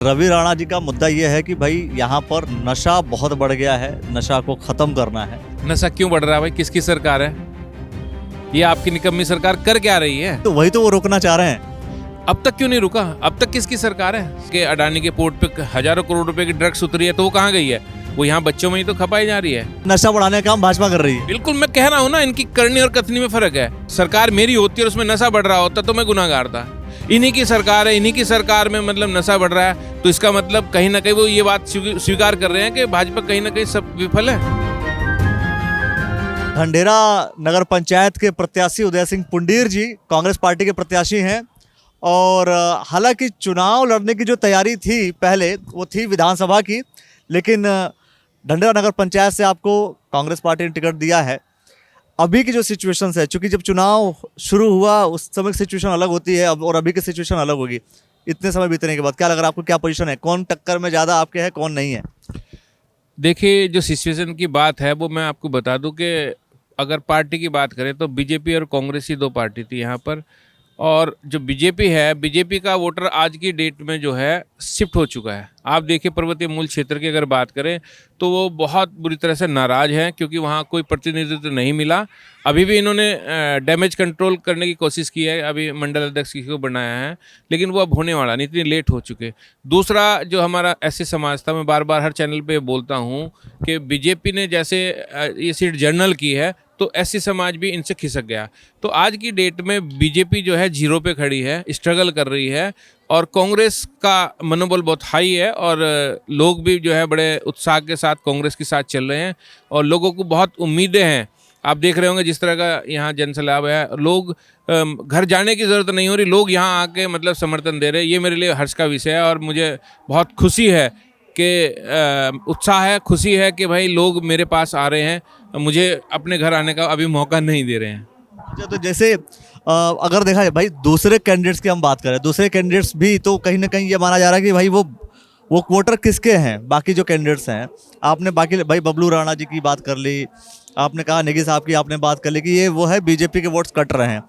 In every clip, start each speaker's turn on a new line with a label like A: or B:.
A: रवि राणा जी का मुद्दा ये है कि भाई यहाँ पर नशा बहुत बढ़ गया है, नशा को खत्म करना है।
B: नशा क्यों बढ़ रहा है भाई? किसकी सरकार है ये? आपकी निकम्मी सरकार कर क्या रही है?
A: तो वही तो वो रोकना चाह रहे हैं।
B: अब तक क्यों नहीं रुका? अब तक किसकी सरकार है कि अडानी के पोर्ट पे हजारों करोड़ रुपए की ड्रग्स उतरी है, तो वो कहाँ गई है? वो यहाँ बच्चों में ही तो खपाई जा रही है।
A: नशा बढ़ाने का काम भाजपा कर रही है।
B: बिल्कुल, मैं कह रहा हूँ ना, इनकी करनी और कथनी में फर्क है। सरकार मेरी होती है और उसमें नशा बढ़ रहा होता तो मैं गुनाहगार था। इन्हीं की सरकार है, इन्हीं की सरकार में मतलब नशा बढ़ रहा है, तो इसका मतलब कहीं ना कहीं वो ये बात स्वीकार कर रहे हैं कि भाजपा कहीं ना कहीं सब विफल है।
A: ढंढेरा नगर पंचायत के प्रत्याशी उदय सिंह पुंडीर जी कांग्रेस पार्टी के प्रत्याशी हैं और हालांकि चुनाव लड़ने की जो तैयारी थी पहले वो थी विधानसभा की, लेकिन ढंढेरा नगर पंचायत से आपको कांग्रेस पार्टी ने टिकट दिया है। अभी की जो सिचुएशन है, चूंकि जब चुनाव शुरू हुआ उस समय की सिचुएशन अलग होती है अब और अभी की सिचुएशन अलग होगी। इतने समय बीतने के बाद क्या लग रहा है आपको, क्या पोजीशन है, कौन टक्कर में ज़्यादा आपके है, कौन नहीं है?
B: देखिए, जो सिचुएशन की बात है वो मैं आपको बता दूं कि अगर पार्टी की बात करें तो बीजेपी और कांग्रेस ही दो पार्टी थी यहाँ पर। और जो बीजेपी है, बीजेपी का वोटर आज की डेट में जो है शिफ्ट हो चुका है। आप देखिए, पर्वतीय मूल क्षेत्र की अगर बात करें तो वो बहुत बुरी तरह से नाराज़ हैं क्योंकि वहाँ कोई प्रतिनिधित्व नहीं मिला। अभी भी इन्होंने डैमेज कंट्रोल करने की कोशिश की है, अभी मंडल अध्यक्ष किसी को बनाया है, लेकिन वो अब होने वाला नहीं, इतनी लेट हो चुके। दूसरा जो हमारा एससी समाज था, मैं बार बार हर चैनल पे बोलता हूँ कि बीजेपी ने जैसे ये सीट जनरल की है तो एससी समाज भी इनसे खिसक गया। तो आज की डेट में बीजेपी जो है जीरो पे खड़ी है, स्ट्रगल कर रही है, और कांग्रेस का मनोबल बहुत हाई है और लोग भी जो है बड़े उत्साह के साथ कांग्रेस के साथ चल रहे हैं और लोगों को बहुत उम्मीदें हैं। आप देख रहे होंगे जिस तरह का यहाँ जनसैलाब है, लोग घर जाने की ज़रूरत नहीं हो रही, लोग यहाँ आके मतलब समर्थन दे रहे हैं। ये मेरे लिए हर्ष का विषय है और मुझे बहुत खुशी है कि उत्साह है, खुशी है कि भाई लोग मेरे पास आ रहे हैं, मुझे अपने घर आने का अभी मौका नहीं दे रहे हैं।
A: अच्छा, तो जैसे अगर देखा जाए भाई दूसरे कैंडिडेट्स की हम बात करें, दूसरे कैंडिडेट्स भी तो कहीं ना कहीं ये माना जा रहा है कि भाई वो वोटर किसके हैं। बाकी जो कैंडिडेट्स हैं, आपने बाकी भाई बबलू राणा जी की बात कर ली, आपने कहा नेगी साहब की आपने बात कर ली कि ये वो है बीजेपी के वोट्स कट रहे हैं,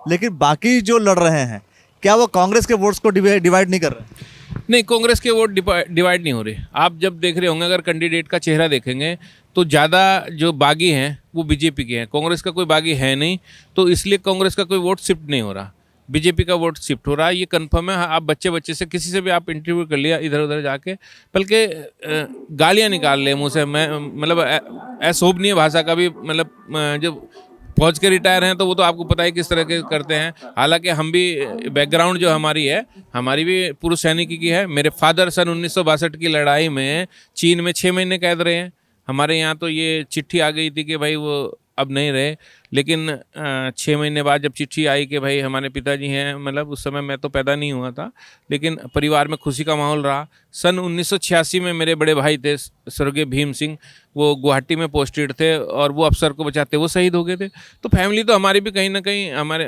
A: लेकिन बाकी जो लड़ रहे हैं क्या वो कांग्रेस के वोट्स को डिवाइड नहीं कर रहे?
B: नहीं, कांग्रेस के वोट डिवाइड नहीं हो रहे। आप जब देख रहे होंगे, अगर कैंडिडेट का चेहरा देखेंगे तो ज़्यादा जो बागी हैं वो बीजेपी के हैं, कांग्रेस का कोई बागी है नहीं, तो इसलिए कांग्रेस का कोई वोट शिफ्ट नहीं हो रहा, बीजेपी का वोट शिफ्ट हो रहा है, ये कंफर्म है। आप बच्चे से किसी से भी आप इंटरव्यू कर लिया इधर उधर जाके, बल्कि गालियाँ निकाल ले मुँह से। मैं मतलब अशोभनीय भाषा का भी मतलब जब फौज के रिटायर हैं तो वो तो आपको पता है किस तरह के करते हैं। हालांकि हम भी बैकग्राउंड जो हमारी है, हमारी भी पुरुष सैनिकी की है। मेरे फादर सन 1962 की लड़ाई में चीन में 6 महीने कैद रहे हैं। हमारे यहाँ तो ये चिट्ठी आ गई थी कि भाई वो अब नहीं रहे, लेकिन 6 महीने बाद जब चिट्ठी आई कि भाई हमारे पिताजी हैं, मतलब उस समय मैं तो पैदा नहीं हुआ था, लेकिन परिवार में खुशी का माहौल रहा। सन 1986 में मेरे बड़े भाई थे स्वर्गीय भीम सिंह, वो गुवाहाटी में पोस्टेड थे और वो अफसर को बचाते वो शहीद हो गए थे। तो फैमिली तो हमारी भी कहीं ना कहीं हमारे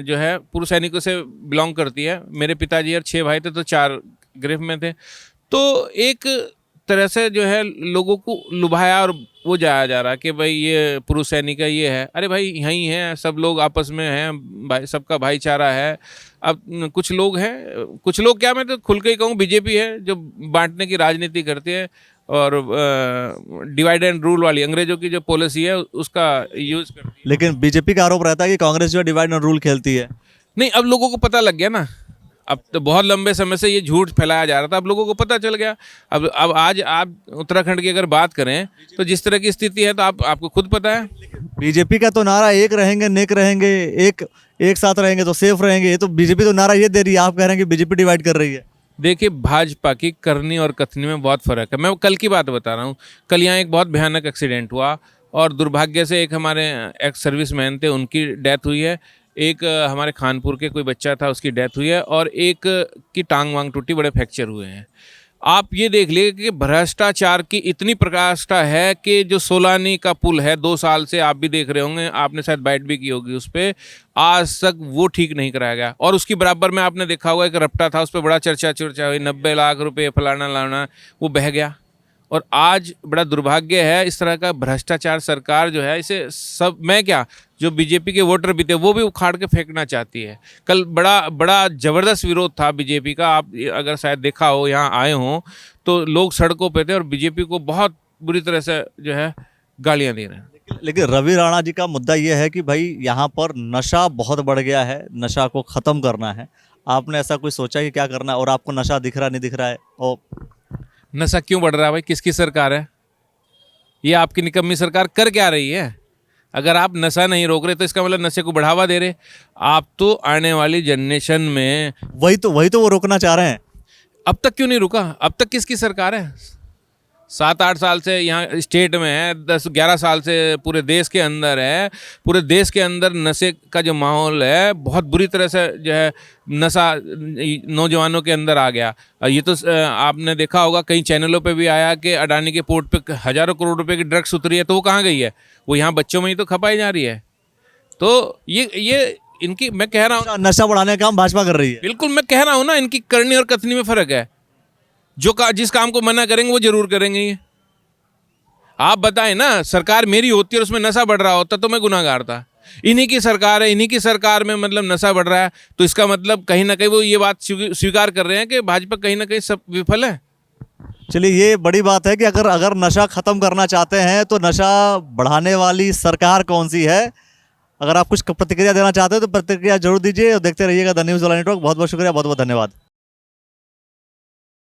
B: जो है पूर्व सैनिकों से बिलोंग करती है। मेरे पिताजी और 6 भाई थे तो 4 गिरफ्त में थे। तो एक तरह से जो है लोगों को लुभाया और वो जाया जा रहा कि भाई ये पुरुष सैनिक है, ये है। अरे भाई यहीं है, सब लोग आपस में हैं, भाई सबका भाईचारा है। अब कुछ लोग हैं, कुछ लोग क्या, मैं तो खुल के ही कहूँ बीजेपी है जो बांटने की राजनीति करती है और डिवाइड एंड रूल वाली अंग्रेजों की जो पॉलिसी है उसका यूज़ करती है।
A: लेकिन बीजेपी का आरोप रहता है कि कांग्रेस जो है डिवाइड एंड रूल खेलती है।
B: नहीं, अब लोगों को पता लग गया ना। अब तो बहुत लंबे समय से ये झूठ फैलाया जा रहा था, अब लोगों को पता चल गया। अब आज आप उत्तराखंड की अगर बात करें तो जिस तरह की स्थिति है तो आपको खुद पता है।
A: बीजेपी का तो नारा एक रहेंगे नेक रहेंगे, एक साथ रहेंगे तो सेफ रहेंगे, ये तो बीजेपी तो नारा ये दे रही है, आप कह रहे हैं कि बीजेपी डिवाइड कर रही है।
B: देखिए, भाजपा की करनी और कथनी में बहुत फ़र्क है। मैं कल की बात बता रहा हूँ। कल यहाँ एक बहुत भयानक एक्सीडेंट हुआ और दुर्भाग्य से एक हमारे एक्स सर्विसमैन थे, उनकी डेथ हुई है। एक हमारे खानपुर के कोई बच्चा था, उसकी डेथ हुई है, और एक की टांग वांग टूटी, बड़े फ्रैक्चर हुए हैं। आप ये देख लीजिए कि भ्रष्टाचार की इतनी प्रकाष्ठा है कि जो सोलानी का पुल है 2 साल से, आप भी देख रहे होंगे, आपने शायद बाइट भी की होगी उस पर, आज तक वो ठीक नहीं कराया गया। और उसकी बराबर में आपने देखा होगा एक रपटा था, उस पर बड़ा चर्चा हुई, 90 लाख रुपए फलाना लाना, वो बह गया। और आज बड़ा दुर्भाग्य है, इस तरह का भ्रष्टाचार सरकार जो है, इसे सब मैं क्या जो बीजेपी के वोटर भी थे वो भी उखाड़ के फेंकना चाहती है। कल बड़ा ज़बरदस्त विरोध था बीजेपी का, आप अगर शायद देखा हो, यहाँ आए हों, तो लोग सड़कों पे थे और बीजेपी को बहुत बुरी तरह से जो है गालियाँ दे रहे हैं।
A: लेकिन रवि राणा जी का मुद्दा ये है कि भाई यहाँ पर नशा बहुत बढ़ गया है, नशा को ख़त्म करना है। आपने ऐसा कुछ सोचा कि क्या करना है, और आपको नशा दिख रहा नहीं दिख रहा है? और
B: नशा क्यों बढ़ रहा है भाई? किसकी सरकार है ये? आपकी निकम्मी सरकार कर क्या रही है? अगर आप नशा नहीं रोक रहे तो इसका मतलब नशे को बढ़ावा दे रहे। आप तो आने वाली जनरेशन में
A: वही तो वो रोकना चाह रहे हैं।
B: अब तक क्यों नहीं रुका? अब तक किसकी सरकार है? 7-8 साल से यहाँ स्टेट में है, 10-11 साल से पूरे देश के अंदर है। पूरे देश के अंदर नशे का जो माहौल है बहुत बुरी तरह से जो है नशा नौजवानों के अंदर आ गया। ये तो आपने देखा होगा, कई चैनलों पे भी आया कि अडानी के पोर्ट पे हज़ारों करोड़ रुपए की ड्रग्स उतरी है, तो वो कहाँ गई है? वो यहाँ बच्चों में ही तो खपाई जा रही है। तो ये इनकी, मैं कह रहा हूँ,
A: नशा बढ़ाने का काम भाजपा कर रही है।
B: बिल्कुल मैं कह रहा हूँ ना, इनकी करनी और कथनी में फ़र्क है। जिस काम को मना करेंगे वो जरूर करेंगे ये। आप बताएं ना, सरकार मेरी होती है और उसमें नशा बढ़ रहा होता तो मैं गुनाहगार था। इन्हीं की सरकार है, इन्हीं की सरकार में मतलब नशा बढ़ रहा है, तो इसका मतलब कहीं ना कहीं वो ये बात स्वीकार कर रहे हैं कि भाजपा कहीं ना कहीं सब विफल है।
A: चलिए, ये बड़ी बात है कि अगर नशा खत्म करना चाहते हैं तो नशा बढ़ाने वाली सरकार कौन सी है? अगर आप कुछ प्रतिक्रिया देना चाहते हो तो प्रतिक्रिया जरूर दीजिए और देखते रहिएगा द न्यूज़ वाला नेटवर्क। बहुत बहुत शुक्रिया, बहुत बहुत धन्यवाद।